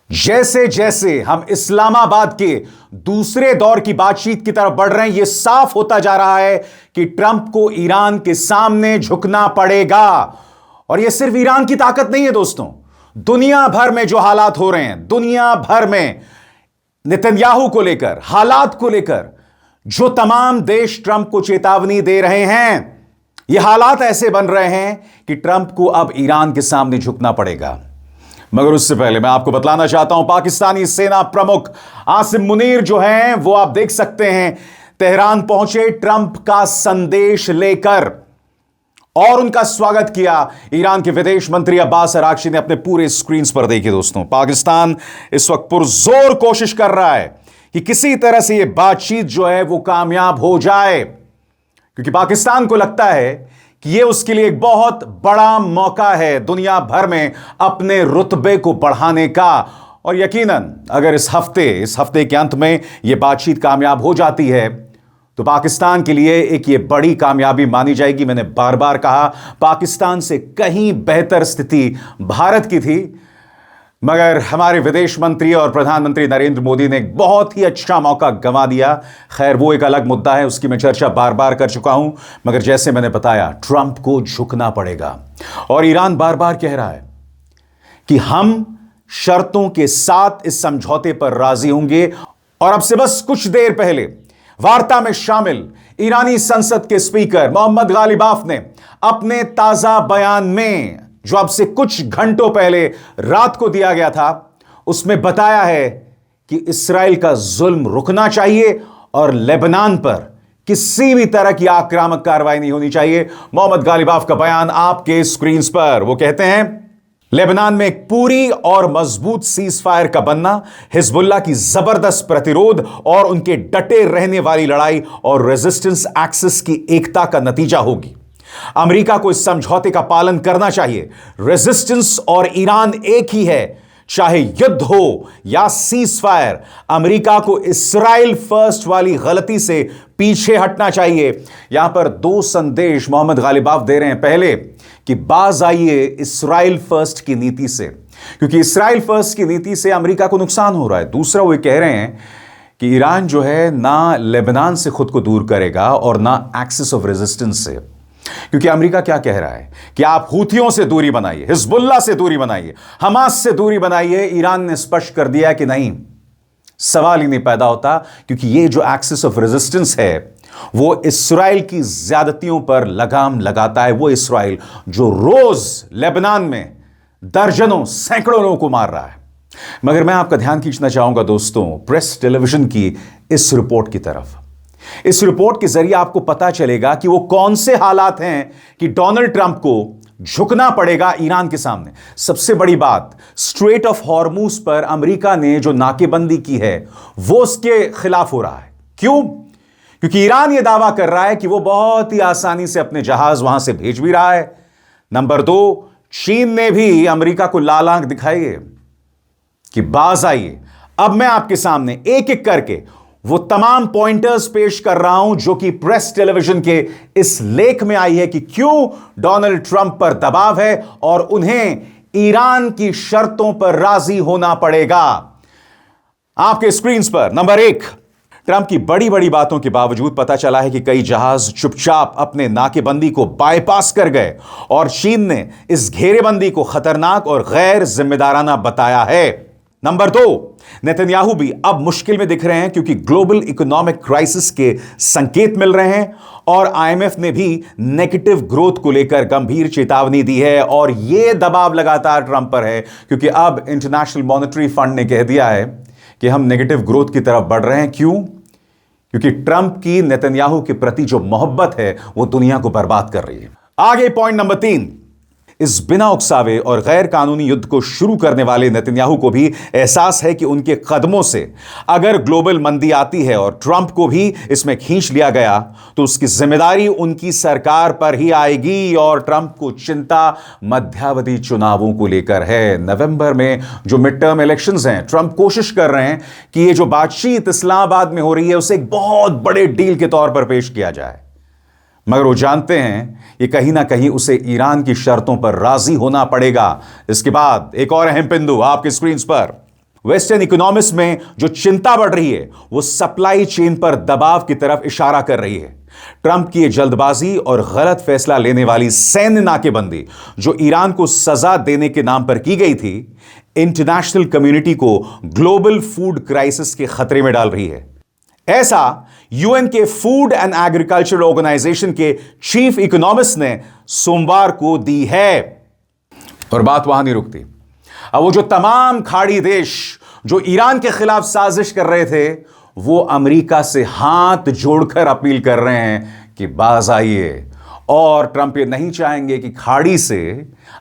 जैसे जैसे हम इस्लामाबाद के दूसरे दौर की बातचीत की तरफ बढ़ रहे हैं, यह साफ होता जा रहा है कि ट्रंप को ईरान के सामने झुकना पड़ेगा। और यह सिर्फ ईरान की ताकत नहीं है दोस्तों, दुनिया भर में जो हालात हो रहे हैं, दुनिया भर में नेतन्याहू को लेकर, हालात को लेकर जो तमाम देश ट्रंप को चेतावनी दे रहे हैं, यह हालात ऐसे बन रहे हैं कि ट्रंप को अब ईरान के सामने झुकना पड़ेगा। मगर उससे पहले मैं आपको बतलाना चाहता हूं, पाकिस्तानी सेना प्रमुख आसिम मुनीर जो हैं, वो आप देख सकते हैं तेहरान पहुंचे ट्रंप का संदेश लेकर, और उनका स्वागत किया ईरान के विदेश मंत्री अब्बास अरागची ने। अपने पूरे स्क्रीन पर देखिए दोस्तों, पाकिस्तान इस वक्त पुरजोर कोशिश कर रहा है कि किसी तरह से यह बातचीत जो है वो कामयाब हो जाए, क्योंकि पाकिस्तान को लगता है कि यह उसके लिए एक बहुत बड़ा मौका है दुनिया भर में अपने रुतबे को बढ़ाने का। और यकीनन अगर इस हफ्ते के अंत में यह बातचीत कामयाब हो जाती है तो पाकिस्तान के लिए एक ये बड़ी कामयाबी मानी जाएगी। मैंने बार बार कहा, पाकिस्तान से कहीं बेहतर स्थिति भारत की थी, मगर हमारे विदेश मंत्री और प्रधानमंत्री नरेंद्र मोदी ने एक बहुत ही अच्छा मौका गंवा दिया। खैर, वो एक अलग मुद्दा है, उसकी मैं चर्चा बार बार कर चुका हूं। मगर जैसे मैंने बताया, ट्रंप को झुकना पड़ेगा। और ईरान बार बार कह रहा है कि हम शर्तों के साथ इस समझौते पर राजी होंगे। और अब से बस कुछ देर पहले वार्ता में शामिल ईरानी संसद के स्पीकर मोहम्मद गालिबाफ ने अपने ताजा बयान में, जो अब से कुछ घंटों पहले रात को दिया गया था, उसमें बताया है कि इस्राएल का जुल्म रुकना चाहिए और लेबनान पर किसी भी तरह की आक्रामक कार्रवाई नहीं होनी चाहिए। मोहम्मद गालिबाफ का बयान आपके स्क्रीन पर। वो कहते हैं, लेबनान में एक पूरी और मजबूत सीज फायर का बनना हिजबुल्लाह की जबरदस्त प्रतिरोध और उनके डटे रहने वाली लड़ाई और रेजिस्टेंस एक्सिस की एकता का नतीजा होगी। अमेरिका को इस समझौते का पालन करना चाहिए। रेजिस्टेंस और ईरान एक ही है, चाहे युद्ध हो या सीज फायर। अमेरिका को इस्राइल फर्स्ट वाली गलती से पीछे हटना चाहिए। यहां पर दो संदेश मोहम्मद गालिबाफ दे रहे हैं। पहले कि बाज आइए इस्राइल फर्स्ट की नीति से, क्योंकि इस्राइल फर्स्ट की नीति से अमेरिका को नुकसान हो रहा है। दूसरा, वो कह रहे हैं कि ईरान जो है ना लेबनान से खुद को दूर करेगा और ना एक्सिस ऑफ रेजिस्टेंस से, क्योंकि अमेरिका क्या कह रहा है कि आप हूथियों से दूरी बनाइए, हिजबुल्लाह से दूरी बनाइए, हमास से दूरी बनाइए। ईरान ने स्पष्ट कर दिया कि नहीं, सवाल ही नहीं पैदा होता, क्योंकि ये जो एक्सिस ऑफ रेजिस्टेंस है वो इस्राइल की ज्यादतियों पर लगाम लगाता है। वो इस्राइल जो रोज लेबनान में दर्जनों सैकड़ों लोगों को मार रहा है। मगर मैं आपका ध्यान खींचना चाहूंगा दोस्तों, प्रेस टेलीविजन की इस रिपोर्ट की तरफ। इस रिपोर्ट के जरिए आपको पता चलेगा कि वो कौन से हालात हैं कि डोनाल्ड ट्रंप को झुकना पड़ेगा ईरान के सामने। सबसे बड़ी बात, स्ट्रेट ऑफ हॉर्मुज पर अमेरिका ने जो नाकेबंदी की है वो उसके खिलाफ हो रहा है। क्यों? क्योंकि ईरान यह दावा कर रहा है कि वो बहुत ही आसानी से अपने जहाज वहां से भेज भी रहा है। नंबर 2, चीन ने भी अमेरिका को लाल आंख दिखाई है कि बाज आइए। अब मैं आपके सामने एक एक करके वो तमाम पॉइंटर्स पेश कर रहा हूं जो कि प्रेस टेलीविजन के इस लेख में आई है कि क्यों डोनाल्ड ट्रंप पर दबाव है और उन्हें ईरान की शर्तों पर राजी होना पड़ेगा। आपके स्क्रीन पर नंबर 1, ट्रंप की बड़ी बड़ी बातों के बावजूद पता चला है कि कई जहाज चुपचाप अपने नाकेबंदी को बाईपास कर गए और चीन ने इस घेरेबंदी को खतरनाक और गैर जिम्मेदाराना बताया है। नंबर 2, नेतन्याहू भी अब मुश्किल में दिख रहे हैं, क्योंकि ग्लोबल इकोनॉमिक क्राइसिस के संकेत मिल रहे हैं और आईएमएफ ने भी नेगेटिव ग्रोथ को लेकर गंभीर चेतावनी दी है। और यह दबाव लगातार ट्रंप पर है, क्योंकि अब इंटरनेशनल मॉनेटरी फंड ने कह दिया है कि हम नेगेटिव ग्रोथ की तरफ बढ़ रहे हैं। क्यों? क्योंकि ट्रंप की नेतन्याहू के प्रति जो मोहब्बत है वो दुनिया को बर्बाद कर रही है। आगे पॉइंट नंबर 3, इस बिना उकसावे और गैर कानूनी युद्ध को शुरू करने वाले नेतन्याहू को भी एहसास है कि उनके कदमों से अगर ग्लोबल मंदी आती है और ट्रंप को भी इसमें खींच लिया गया तो उसकी जिम्मेदारी उनकी सरकार पर ही आएगी। और ट्रंप को चिंता मध्यावधि चुनावों को लेकर है। नवंबर में जो मिड टर्म इलेक्शंस हैं, ट्रंप कोशिश कर रहे हैं कि ये जो बातचीत इस्लामाबाद में हो रही है उसे एक बहुत बड़े डील के तौर पर पेश किया जाए। मगर वो जानते हैं ये कहीं ना कहीं उसे ईरान की शर्तों पर राजी होना पड़ेगा। इसके बाद एक और अहम बिंदु आपके स्क्रीन पर, वेस्टर्न इकोनॉमिक्स में जो चिंता बढ़ रही है वो सप्लाई चेन पर दबाव की तरफ इशारा कर रही है। ट्रंप की यह जल्दबाजी और गलत फैसला लेने वाली सैन्य नाकेबंदी जो ईरान को सजा देने के नाम पर की गई थी, इंटरनेशनल कम्युनिटी को ग्लोबल फूड क्राइसिस के खतरे में डाल रही है। ऐसा यूएन के फूड एंड एग्रीकल्चर ऑर्गेनाइजेशन के चीफ इकोनॉमिस्ट ने सोमवार को दी है। और बात वहां नहीं रुकती। अब वो जो तमाम खाड़ी देश जो ईरान के खिलाफ साजिश कर रहे थे, वो अमेरिका से हाथ जोड़कर अपील कर रहे हैं कि बाज आइए। और ट्रंप ये नहीं चाहेंगे कि खाड़ी से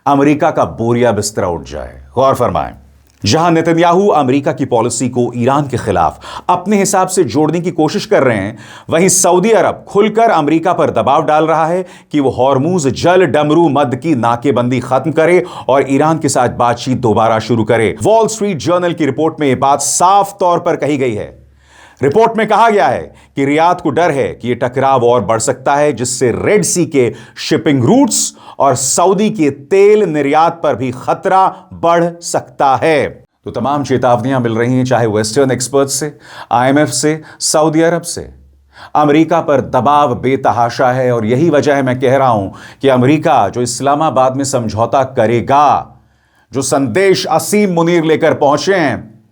अमेरिका का बोरिया बिस्तरा उठ जाए। गौर फरमाएं, जहां नेतन्याहू अमेरिका की पॉलिसी को ईरान के खिलाफ अपने हिसाब से जोड़ने की कोशिश कर रहे हैं, वहीं सऊदी अरब खुलकर अमेरिका पर दबाव डाल रहा है कि वो हॉर्मूज जल डमरू मद की नाकेबंदी खत्म करे और ईरान के साथ बातचीत दोबारा शुरू करे। वॉल स्ट्रीट जर्नल की रिपोर्ट में यह बात साफ तौर पर कही गई है। रिपोर्ट में कहा गया है कि रियाद को डर है कि यह टकराव और बढ़ सकता है, जिससे रेड सी के शिपिंग रूट्स और सऊदी के तेल निर्यात पर भी खतरा बढ़ सकता है। तो तमाम चेतावनियां मिल रही हैं, चाहे वेस्टर्न एक्सपर्ट से, आईएमएफ से, सऊदी अरब से। अमेरिका पर दबाव बेतहाशा है और यही वजह है मैं कह रहा हूं कि अमेरिका जो इस्लामाबाद में समझौता करेगा, जो संदेश असीम मुनीर लेकर पहुंचे हैं,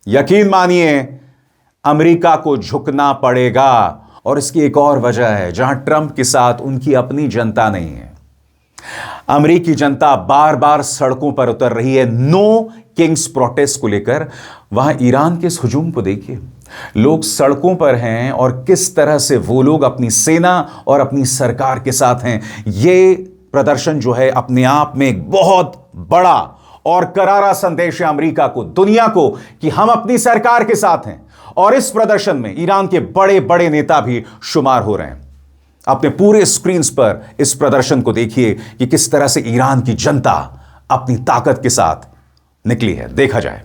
यकीन मानिए अमेरिका को झुकना पड़ेगा। और इसकी एक और वजह है, जहां ट्रंप के साथ उनकी अपनी जनता नहीं है। अमेरिकी जनता बार बार सड़कों पर उतर रही है नो किंग्स प्रोटेस्ट को लेकर। वहां ईरान के इस हुजूम को देखिए, लोग सड़कों पर हैं और किस तरह से वो लोग अपनी सेना और अपनी सरकार के साथ हैं। ये प्रदर्शन जो है अपने आप में एक बहुत बड़ा और करारा संदेश है अमेरिका को, दुनिया को, कि हम अपनी सरकार के साथ हैं। और इस प्रदर्शन में ईरान के बड़े बड़े नेता भी शुमार हो रहे हैं। अपने पूरे स्क्रीन्स पर इस प्रदर्शन को देखिए कि किस तरह से ईरान की जनता अपनी ताकत के साथ निकली है। देखा जाए।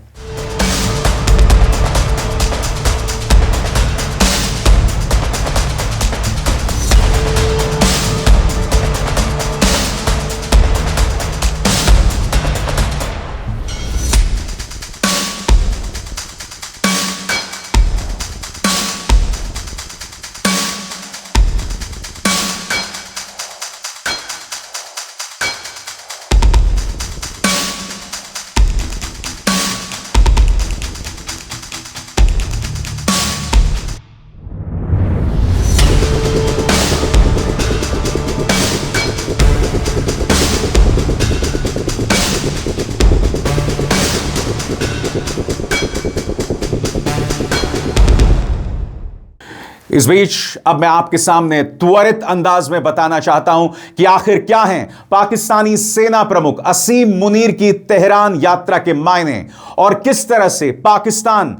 इस बीच अब मैं आपके सामने त्वरित अंदाज में बताना चाहता हूं कि आखिर क्या हैं पाकिस्तानी सेना प्रमुख असीम मुनीर की तेहरान यात्रा के मायने और किस तरह से पाकिस्तान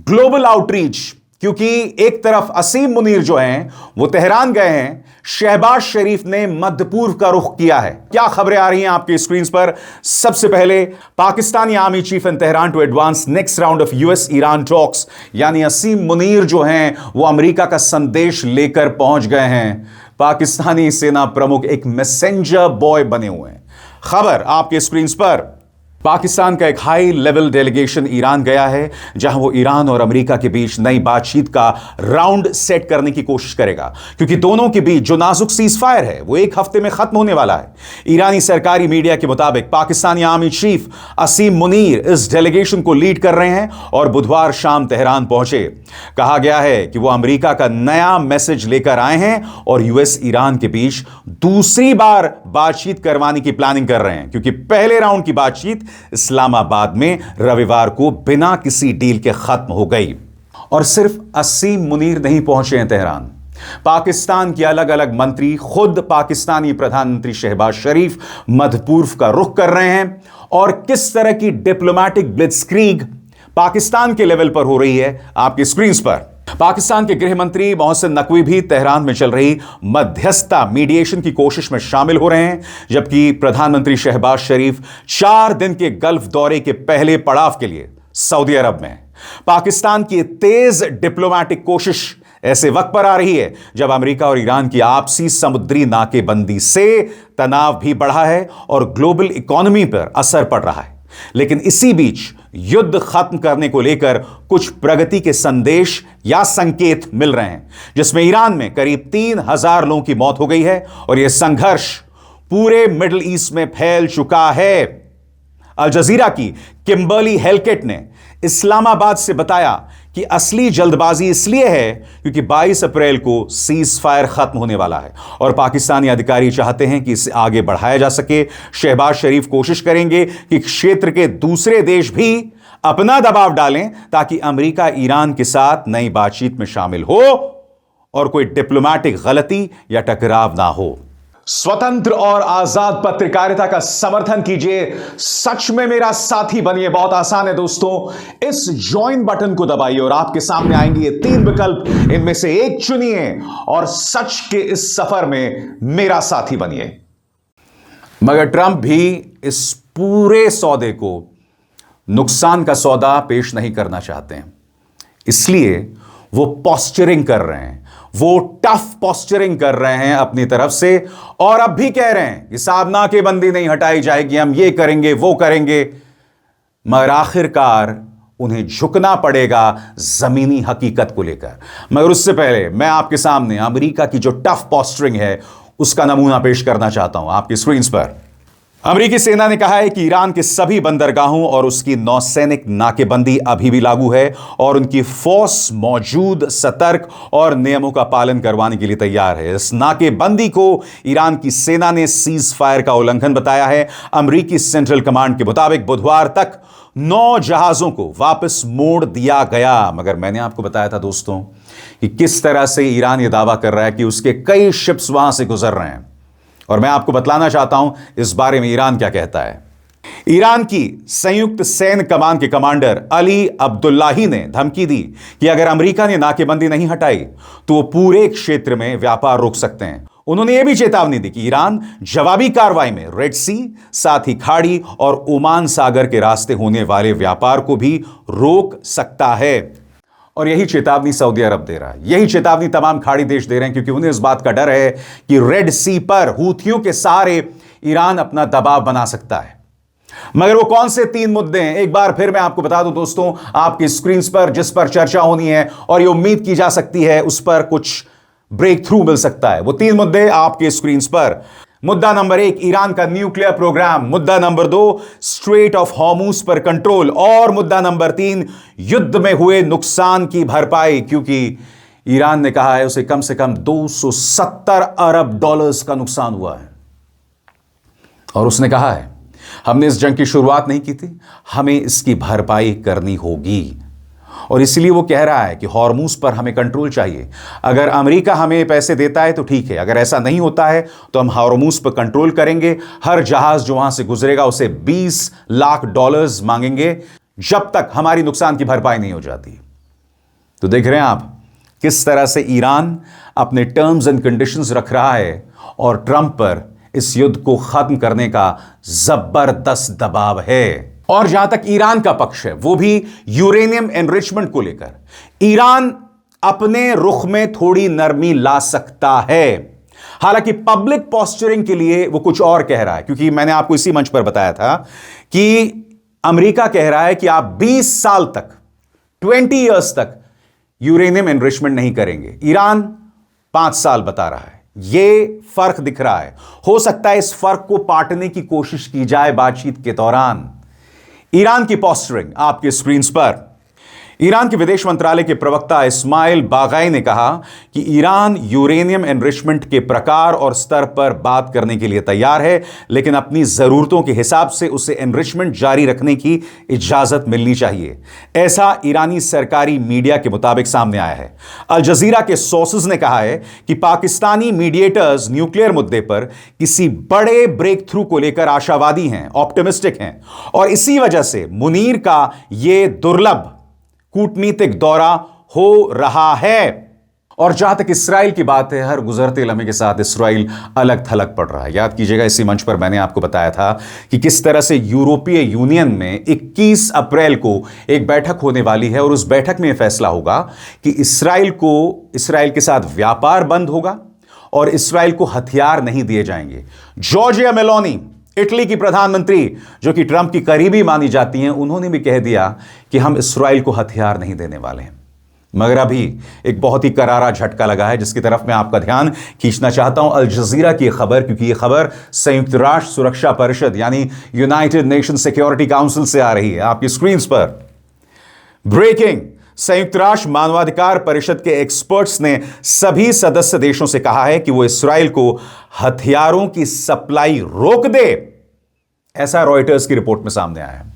ग्लोबल आउटरीच, क्योंकि एक तरफ असीम मुनीर जो हैं वो तेहरान गए हैं, शहबाज शरीफ ने मध्य पूर्व का रुख किया है। क्या खबरें आ रही हैं आपकी स्क्रीन पर? सबसे पहले, Pakistani army chief in Tehran to advance next round of US Iran talks, यानी असीम मुनीर जो हैं वो अमेरिका का संदेश लेकर पहुंच गए हैं। पाकिस्तानी सेना प्रमुख एक मैसेंजर बॉय बने हुए हैं। खबर आपके स्क्रीन पर, पाकिस्तान का एक हाई लेवल डेलीगेशन ईरान गया है, जहां वो ईरान और अमेरिका के बीच नई बातचीत का राउंड सेट करने की कोशिश करेगा, क्योंकि दोनों के बीच जो नाजुक सीज फायर है वो एक हफ्ते में खत्म होने वाला है। ईरानी सरकारी मीडिया के मुताबिक पाकिस्तानी आर्मी चीफ असीम मुनीर इस डेलीगेशन को लीड कर रहे हैं और बुधवार शाम तेहरान पहुंचे। कहा गया है कि वो अमेरिका का नया मैसेज लेकर आए हैं और यूएस ईरान के बीच दूसरी बार बातचीत करवाने की प्लानिंग कर रहे हैं, क्योंकि पहले राउंड की बातचीत इस्लामाबाद में रविवार को बिना किसी डील के खत्म हो गई। और सिर्फ असीम मुनीर नहीं पहुंचे हैं तेहरान, पाकिस्तान के अलग अलग मंत्री, खुद पाकिस्तानी प्रधानमंत्री शहबाज शरीफ मध्य पूर्व का रुख कर रहे हैं। और किस तरह की डिप्लोमैटिक ब्लिट्जक्रीग पाकिस्तान के लेवल पर हो रही है आपकी स्क्रीन पर। पाकिस्तान के गृह मंत्री मोहसिन नकवी भी तेहरान में चल रही मध्यस्थता मीडिएशन की कोशिश में शामिल हो रहे हैं, जबकि प्रधानमंत्री शहबाज शरीफ 4 दिन के गल्फ दौरे के पहले पड़ाव के लिए सऊदी अरब में। पाकिस्तान की तेज डिप्लोमैटिक कोशिश ऐसे वक्त पर आ रही है जब अमेरिका और ईरान की आपसी समुद्री नाकेबंदी से तनाव भी बढ़ा है और ग्लोबल इकोनॉमी पर असर पड़ रहा है। लेकिन इसी बीच युद्ध खत्म करने को लेकर कुछ प्रगति के संदेश या संकेत मिल रहे हैं, जिसमें ईरान में करीब 3,000 लोगों की मौत हो गई है और यह संघर्ष पूरे मिडिल ईस्ट में फैल चुका है। अल जजीरा की किम्बर्ली हेलकेट ने इस्लामाबाद से बताया कि असली जल्दबाजी इसलिए है क्योंकि 22 अप्रैल को सीज फायर खत्म होने वाला है और पाकिस्तानी अधिकारी चाहते हैं कि इसे आगे बढ़ाया जा सके। शहबाज शरीफ कोशिश करेंगे कि क्षेत्र के दूसरे देश भी अपना दबाव डालें ताकि अमेरिका ईरान के साथ नई बातचीत में शामिल हो और कोई डिप्लोमैटिक गलती या टकराव ना हो। स्वतंत्र और आजाद पत्रकारिता का समर्थन कीजिए, सच में मेरा साथी बनिए। बहुत आसान है दोस्तों, इस ज्वाइन बटन को दबाइए और आपके सामने आएंगे ये 3 विकल्प, इनमें से एक चुनिए और सच के इस सफर में मेरा साथी बनिए। मगर ट्रंप भी इस पूरे सौदे को नुकसान का सौदा पेश नहीं करना चाहते हैं, इसलिए वो पॉस्चरिंग कर रहे हैं, वो टफ पॉस्चरिंग कर रहे हैं अपनी तरफ से और अब भी कह रहे हैं कि साहब नाकेबंदी नहीं हटाई जाएगी, हम ये करेंगे वो करेंगे, मगर आखिरकार उन्हें झुकना पड़ेगा जमीनी हकीकत को लेकर। मगर उससे पहले मैं आपके सामने अमेरिका की जो टफ पॉस्चरिंग है उसका नमूना पेश करना चाहता हूं आपकी स्क्रीन पर। अमेरिकी सेना ने कहा है कि ईरान के सभी बंदरगाहों और उसकी नौसैनिक नाकेबंदी अभी भी लागू है और उनकी फोर्स मौजूद, सतर्क और नियमों का पालन करवाने के लिए तैयार है। इस नाकेबंदी को ईरान की सेना ने सीज फायर का उल्लंघन बताया है। अमेरिकी सेंट्रल कमांड के मुताबिक बुधवार तक 9 जहाजों को वापस मोड़ दिया गया। मगर मैंने आपको बताया था दोस्तों कि किस तरह से ईरान यह दावा कर रहा है कि उसके कई शिप्स वहां से गुजर रहे हैं, और मैं आपको बतलाना चाहता हूं इस बारे में ईरान क्या कहता है। ईरान की संयुक्त सैन्य कमान के कमांडर अली अब्दुल्लाही ने धमकी दी कि अगर अमेरिका ने नाकेबंदी नहीं हटाई तो वो पूरे क्षेत्र में व्यापार रोक सकते हैं। उन्होंने यह भी चेतावनी दी कि ईरान जवाबी कार्रवाई में रेड सी, साथ ही खाड़ी और ओमान सागर के रास्ते होने वाले व्यापार को भी रोक सकता है। और यही चेतावनी सऊदी अरब दे रहा है, यही चेतावनी तमाम खाड़ी देश दे रहे हैं, क्योंकि उन्हें इस बात का डर है कि रेड सी पर हूथियों के सहारे ईरान अपना दबाव बना सकता है। मगर वो कौन से 3 मुद्दे हैं, एक बार फिर मैं आपको बता दूं दोस्तों आपकी स्क्रीन पर, जिस पर चर्चा होनी है और ये उम्मीद की जा सकती है उस पर कुछ ब्रेक थ्रू मिल सकता है। वो 3 मुद्दे आपके स्क्रीन पर। मुद्दा नंबर 1, ईरान का न्यूक्लियर प्रोग्राम। मुद्दा नंबर 2, स्ट्रेट ऑफ हॉर्मुज पर कंट्रोल। और मुद्दा नंबर 3, युद्ध में हुए नुकसान की भरपाई, क्योंकि ईरान ने कहा है उसे कम से कम $270 अरब का नुकसान हुआ है। और उसने कहा है हमने इस जंग की शुरुआत नहीं की थी, हमें इसकी भरपाई करनी होगी। और इसलिए वो कह रहा है कि हॉर्मुज पर हमें कंट्रोल चाहिए। अगर अमेरिका हमें पैसे देता है तो ठीक है, अगर ऐसा नहीं होता है तो हम हॉर्मुज पर कंट्रोल करेंगे। हर जहाज जो वहां से गुजरेगा उसे $20 लाख मांगेंगे जब तक हमारी नुकसान की भरपाई नहीं हो जाती। तो देख रहे हैं आप किस तरह से ईरान अपने टर्म्स एंड कंडीशंस रख रहा है और ट्रंप पर इस युद्ध को खत्म करने का जबरदस्त दबाव है। और जहां तक ईरान का पक्ष है, वो भी यूरेनियम एनरिचमेंट को लेकर ईरान अपने रुख में थोड़ी नरमी ला सकता है। हालांकि पब्लिक पॉस्चरिंग के लिए वो कुछ और कह रहा है, क्योंकि मैंने आपको इसी मंच पर बताया था कि अमेरिका कह रहा है कि आप 20 साल तक, 20 इयर्स तक यूरेनियम एनरिचमेंट नहीं करेंगे। ईरान 5 साल बता रहा है। यह फर्क दिख रहा है। हो सकता है इस फर्क को पाटने की कोशिश की जाए बातचीत के दौरान। ईरान की पॉस्चरिंग आपके स्क्रीन पर। ईरान के विदेश मंत्रालय के प्रवक्ता इस्माइल बागाई ने कहा कि ईरान यूरेनियम एनरिचमेंट के प्रकार और स्तर पर बात करने के लिए तैयार है, लेकिन अपनी जरूरतों के हिसाब से उसे एनरिचमेंट जारी रखने की इजाजत मिलनी चाहिए। ऐसा ईरानी सरकारी मीडिया के मुताबिक सामने आया है। अल जजीरा के सोर्सेज ने कहा है कि पाकिस्तानी मीडिएटर्स न्यूक्लियर मुद्दे पर किसी बड़े ब्रेक थ्रू को लेकर आशावादी हैं, ऑप्टिमिस्टिक हैं, और इसी वजह से मुनीर का यह दुर्लभ कूटनीतिक दौरा हो रहा है। और जहां तक इसराइल की बात है, हर गुजरते लम्हे के साथ इसराइल अलग थलग पड़ रहा है। याद कीजिएगा इसी मंच पर मैंने आपको बताया था कि किस तरह से यूरोपीय यूनियन में 21 अप्रैल को एक बैठक होने वाली है और उस बैठक में यह फैसला होगा कि इसराइल के साथ व्यापार बंद होगा और इसराइल को हथियार नहीं दिए जाएंगे। जॉर्जिया मेलोनी इटली की प्रधानमंत्री, जो कि ट्रंप की करीबी मानी जाती हैं, उन्होंने भी कह दिया कि हम इस्राइल को हथियार नहीं देने वाले हैं। मगर अभी एक बहुत ही करारा झटका लगा है, जिसकी तरफ मैं आपका ध्यान खींचना चाहता हूं। अल जजीरा की खबर, क्योंकि यह खबर संयुक्त राष्ट्र सुरक्षा परिषद यानी यूनाइटेड नेशन सिक्योरिटी काउंसिल से आ रही है आपकी स्क्रीन पर। ब्रेकिंग, संयुक्त राष्ट्र मानवाधिकार परिषद के एक्सपर्ट्स ने सभी सदस्य देशों से कहा है कि वो इस्राइल को हथियारों की सप्लाई रोक दे। ऐसा रॉयटर्स की रिपोर्ट में सामने आया है।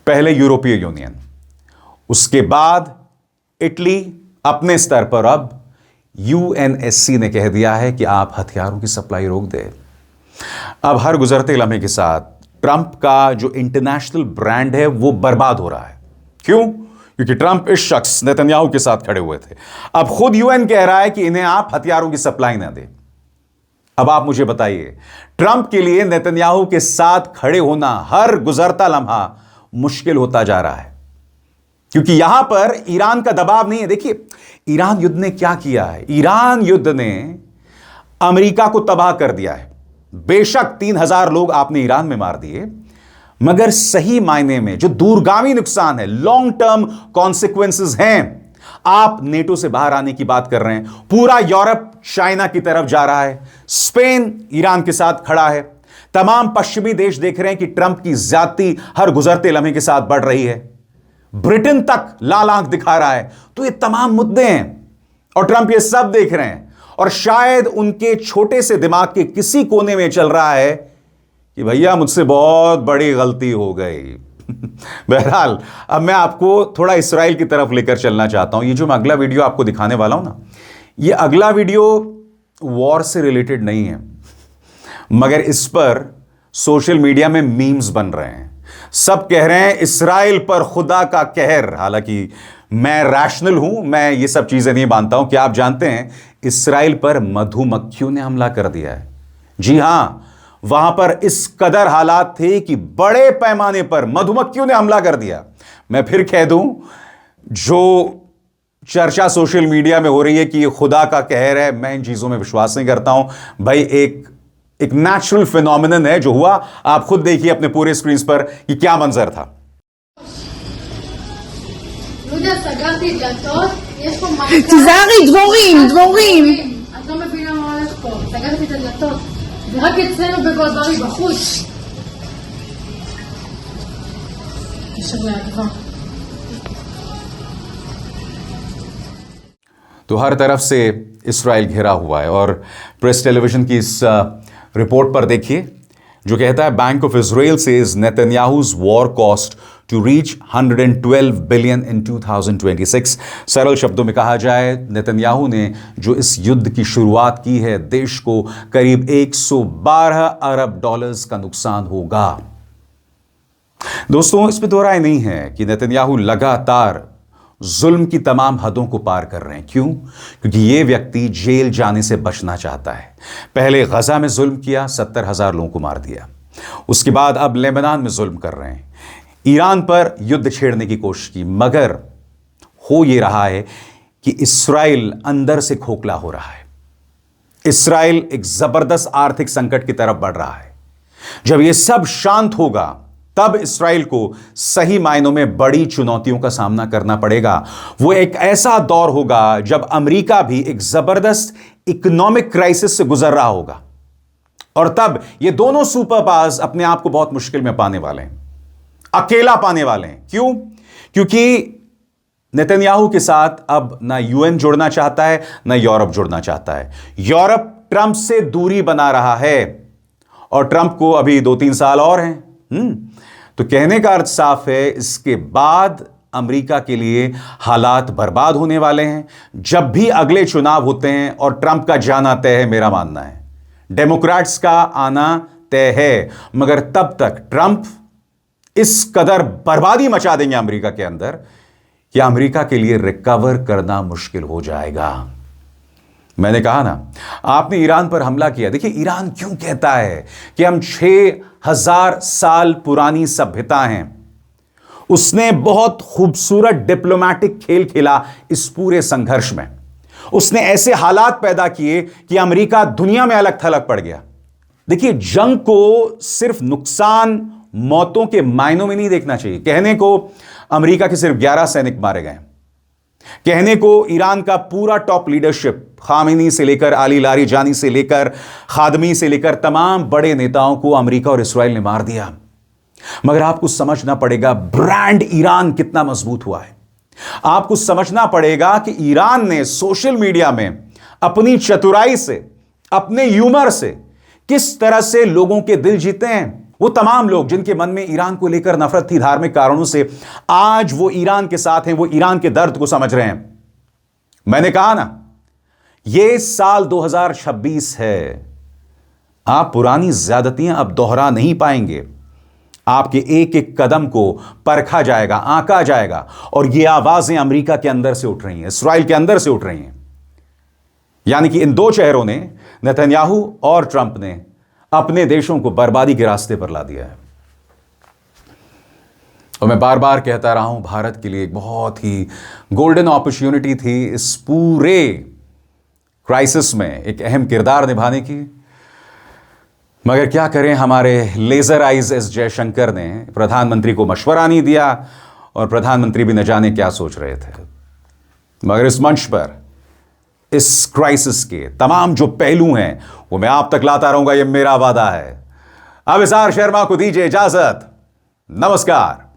पहले यूरोपीय यूनियन, उसके बाद इटली, अपने स्तर पर अब यूएनएससी ने कह दिया है कि आप हथियारों की सप्लाई रोक दे। अब हर गुजरते लम्हे के साथ ट्रंप का जो इंटरनेशनल ब्रांड है वो बर्बाद हो रहा है। क्यों? क्योंकि ट्रंप इस शख्स नेतन्याहू के साथ खड़े हुए थे। अब खुद यूएन कह रहा है कि इन्हें आप हथियारों की सप्लाई ना दें। अब आप मुझे बताइए, ट्रंप के लिए नेतन्याहू के साथ खड़े होना हर गुजरता लम्हा मुश्किल होता जा रहा है, क्योंकि यहां पर ईरान का दबाव नहीं है। देखिए, ईरान युद्ध ने क्या किया है। ईरान युद्ध ने अमेरिका को तबाह कर दिया है। बेशक 3000 लोग आपने ईरान में मार दिए, मगर सही मायने में जो दूरगामी नुकसान है, लॉन्ग टर्म कॉन्सिक्वेंसेस हैं। आप नेटो से बाहर आने की बात कर रहे हैं, पूरा यूरोप चाइना की तरफ जा रहा है, स्पेन ईरान के साथ खड़ा है, तमाम पश्चिमी देश देख रहे हैं कि ट्रंप की ज्यादती हर गुजरते लम्हे के साथ बढ़ रही है, ब्रिटेन तक लाल आंख दिखा रहा है। तो ये तमाम मुद्दे हैं और ट्रंप ये सब देख रहे हैं, और शायद उनके छोटे से दिमाग के किसी कोने में चल रहा है कि भैया मुझसे बहुत बड़ी गलती हो गई। बहरहाल, अब मैं आपको थोड़ा इस्राइल की तरफ लेकर चलना चाहता हूं। ये जो मैं अगला वीडियो आपको दिखाने वाला हूं ना, ये अगला वीडियो वॉर से रिलेटेड नहीं है, मगर इस पर सोशल मीडिया में मीम्स बन रहे हैं। सब कह रहे हैं इस्राइल पर खुदा का कहर। हालांकि मैं रैशनल हूं, मैं ये सब चीजें नहीं मानता हूं। क्या आप जानते हैं, इस्राइल पर मधुमक्खियों ने हमला कर दिया है। जी हां, वहां पर इस कदर हालात थे कि बड़े पैमाने पर मधुमक्खियों ने हमला कर दिया। मैं फिर कह दूं, जो चर्चा सोशल मीडिया में हो रही है कि ये खुदा का कहर है, मैं इन चीजों में विश्वास नहीं करता हूं। भाई, एक नेचुरल फिनोमिनन है जो हुआ। आप खुद देखिए अपने पूरे स्क्रीन पर कि क्या मंजर था। תיזהרי, דבורים. את לא מבינה מה הולך פה. סגרתי את הדלתות. זה רק אצלנו בגולברי בחוץ. קשר לאדווה. तो हर तरफ से इस्राइल घिरा हुआ है, और प्रेस टेलीविजन की इस रिपोर्ट पर देखिए जो कहता है, bank of Israel says Netanyahu's war cost to reach 112 billion in 2026। सरल शब्दों में कहा जाए, नेतन्याहू ने जो इस युद्ध की शुरुआत की है, देश को करीब 112 अरब डॉलर्स का नुकसान होगा। दोस्तों, इस पर दो राय नहीं है कि नेतन्याहू लगातार जुल्म की तमाम हदों को पार कर रहे हैं। क्यों? क्योंकि यह व्यक्ति जेल जाने से बचना चाहता है। पहले गजा में जुल्म किया, 70,000 लोगों को मार दिया। उसके बाद अब लेबनान में जुल्म कर रहे हैं, ईरान पर युद्ध छेड़ने की कोशिश की, मगर हो यह रहा है कि इस्राइल अंदर से खोखला हो रहा है। इस्राइल एक जबरदस्त आर्थिक संकट की तरफ बढ़ रहा है। जब यह सब शांत होगा, तब इस्राइल को सही मायनों में बड़ी चुनौतियों का सामना करना पड़ेगा। वो एक ऐसा दौर होगा जब अमेरिका भी एक जबरदस्त इकोनॉमिक क्राइसिस से गुजर रहा होगा, और तब ये दोनों सुपर पावर्स अपने आप को बहुत मुश्किल में पाने वाले हैं, अकेला पाने वाले हैं। क्यों? क्योंकि नेतन्याहू के साथ अब ना यूएन जुड़ना चाहता है, ना यूरोप जुड़ना चाहता है। यूरोप ट्रंप से दूरी बना रहा है, और ट्रंप को अभी 2-3 साल और हैं। तो कहने का अर्थ साफ है, इसके बाद अमेरिका के लिए हालात बर्बाद होने वाले हैं। जब भी अगले चुनाव होते हैं, और ट्रंप का जाना तय है, मेरा मानना है डेमोक्रेट्स का आना तय है, मगर तब तक ट्रंप इस कदर बर्बादी मचा देंगे अमेरिका के अंदर कि अमेरिका के लिए रिकवर करना मुश्किल हो जाएगा। मैंने कहा ना, आपने ईरान पर हमला किया। देखिए, ईरान क्यों कहता है कि हम 6000 साल पुरानी सभ्यता हैं। उसने बहुत खूबसूरत डिप्लोमैटिक खेल खेला इस पूरे संघर्ष में। उसने ऐसे हालात पैदा किए कि अमेरिका दुनिया में अलग थलग पड़ गया। देखिए, जंग को सिर्फ नुकसान मौतों के मायनों में नहीं देखना चाहिए। कहने को अमेरिका के सिर्फ 11 सैनिक मारे गए, कहने को ईरान का पूरा टॉप लीडरशिप, खामेनी से लेकर अली लारीजानी से लेकर खादमी से लेकर तमाम बड़े नेताओं को अमेरिका और इस्राएल ने मार दिया। मगर आपको समझना पड़ेगा ब्रांड ईरान कितना मजबूत हुआ है। आपको समझना पड़ेगा कि ईरान ने सोशल मीडिया में अपनी चतुराई से, अपने ह्यूमर से किस तरह से लोगों के दिल जीते हैं। वो तमाम लोग जिनके मन में ईरान को लेकर नफरत थी धार्मिक कारणों से, आज वो ईरान के साथ हैं, वो ईरान के दर्द को समझ रहे हैं। मैंने कहा ना, ये साल 2026 है। आप पुरानी ज्यादतियां अब दोहरा नहीं पाएंगे। आपके एक एक कदम को परखा जाएगा, आंका जाएगा। और ये आवाजें अमेरिका के अंदर से उठ रही हैं, इस्राएल के अंदर से उठ रही हैं। यानी कि इन दो चेहरों ने, नेतन्याहू और ट्रंप ने, अपने देशों को बर्बादी के रास्ते पर ला दिया है। और मैं बार बार कहता रहा हूं, भारत के लिए एक बहुत ही गोल्डन अपॉर्चुनिटी थी इस पूरे क्राइसिस में एक अहम किरदार निभाने की। मगर क्या करें, हमारे लेजर आइज एस जयशंकर ने प्रधानमंत्री को मशवरा नहीं दिया और प्रधानमंत्री भी न जाने क्या सोच रहे थे। मगर इस मंच पर इस क्राइसिस के तमाम जो पहलू हैं वो मैं आप तक लाता रहूंगा, ये मेरा वादा है। अब इज़हार शर्मा को दीजिए इजाजत। नमस्कार।